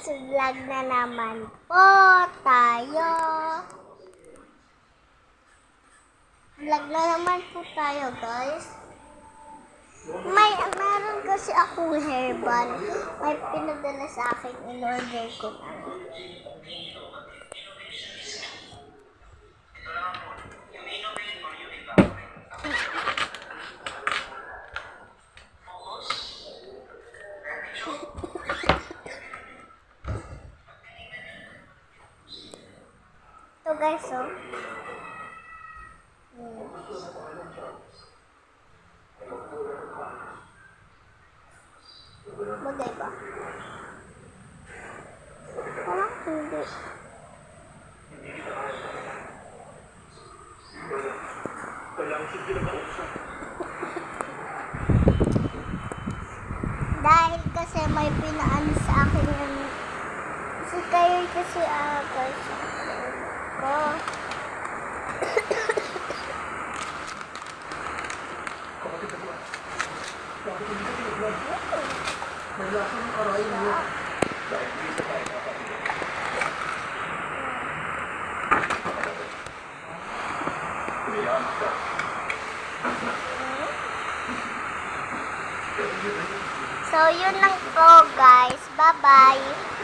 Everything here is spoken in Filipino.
Vlog na naman po tayo. Vlog na naman po tayo, guys. Meron kasi akong hairband. May pinadala sa akin, in-order ko na. Ito guys, oh. Bagay ba? Parang hindi. Dahil kasi may pinaan sa akin yung si kayo kasi guys ko. So, yun lang po guys. Bye-bye.